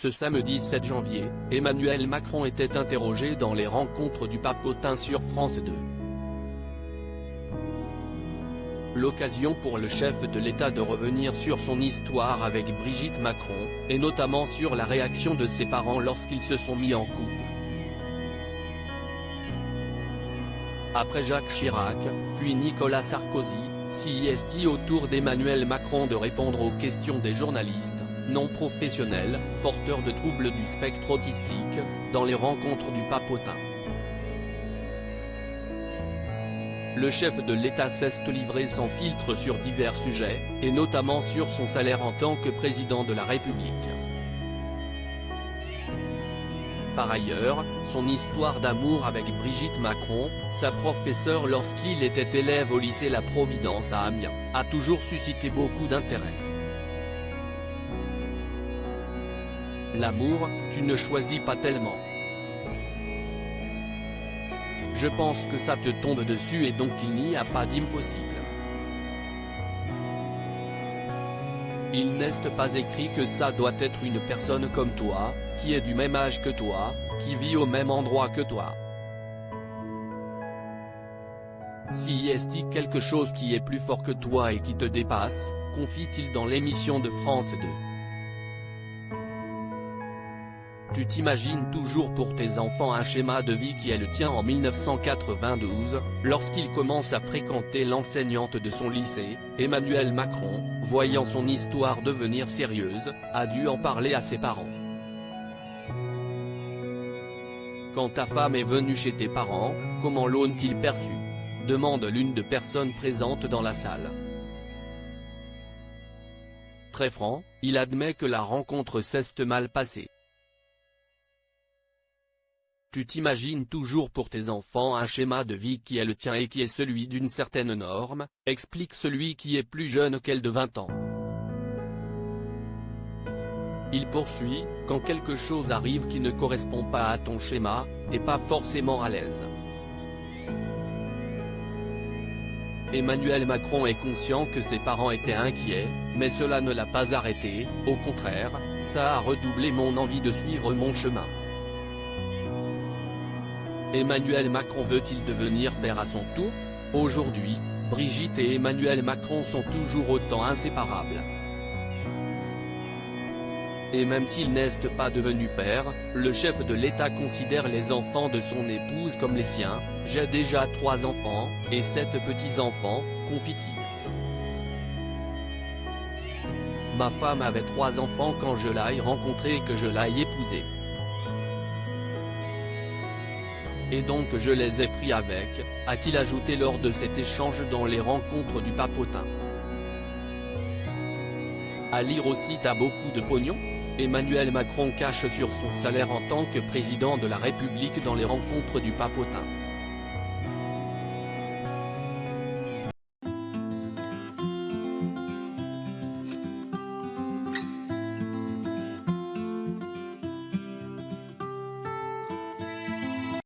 Ce samedi 7 janvier, Emmanuel Macron était interrogé dans les rencontres du Papotin sur France 2. L'occasion pour le chef de l'État de revenir sur son histoire avec Brigitte Macron, et notamment sur la réaction de ses parents lorsqu'ils se sont mis en couple. Après Jacques Chirac, puis Nicolas Sarkozy, s'il au tour d'Emmanuel Macron de répondre aux questions des journalistes, non professionnels, porteurs de troubles du spectre autistique, dans les rencontres du Papotin. Le chef de l'État s'est livré sans filtre sur divers sujets, et notamment sur son salaire en tant que président de la République. Par ailleurs, son histoire d'amour avec Brigitte Macron, sa professeure lorsqu'il était élève au lycée La Providence à Amiens, a toujours suscité beaucoup d'intérêt. L'amour, tu ne choisis pas tellement. Je pense que ça te tombe dessus et donc il n'y a pas d'impossible. Il n'est pas écrit que ça doit être une personne comme toi, qui est du même âge que toi, qui vit au même endroit que toi. Si est quelque chose qui est plus fort que toi et qui te dépasse, confie-t-il dans l'émission de France 2. Tu t'imagines toujours pour tes enfants un schéma de vie qui est le tien en 1992, lorsqu'il commence à fréquenter l'enseignante de son lycée, Emmanuel Macron, voyant son histoire devenir sérieuse, a dû en parler à ses parents. Quand ta femme est venue chez tes parents, comment l'ont-ils perçue ? Demande l'une des personnes présentes dans la salle. Très franc, il admet que la rencontre s'est mal passée. Tu t'imagines toujours pour tes enfants un schéma de vie qui est le tien et qui est celui d'une certaine norme, explique celui qui est plus jeune qu'elle de 20 ans. Il poursuit, quand quelque chose arrive qui ne correspond pas à ton schéma, t'es pas forcément à l'aise. Emmanuel Macron est conscient que ses parents étaient inquiets, mais cela ne l'a pas arrêté, au contraire, ça a redoublé mon envie de suivre mon chemin. Emmanuel Macron veut-il devenir père à son tour ? Aujourd'hui, Brigitte et Emmanuel Macron sont toujours autant inséparables. Et même s'il n'est pas devenu père, le chef de l'État considère les enfants de son épouse comme les siens. « J'ai déjà 3 enfants, et 7 petits-enfants », confie-t-il. Ma femme avait 3 enfants quand je l'ai rencontrée et que je l'ai épousée. Et donc je les ai pris avec, a-t-il ajouté lors de cet échange dans les rencontres du Papotin. À lire aussi t'as beaucoup de pognon ? Emmanuel Macron cache sur son salaire en tant que président de la République dans les rencontres du Papotin.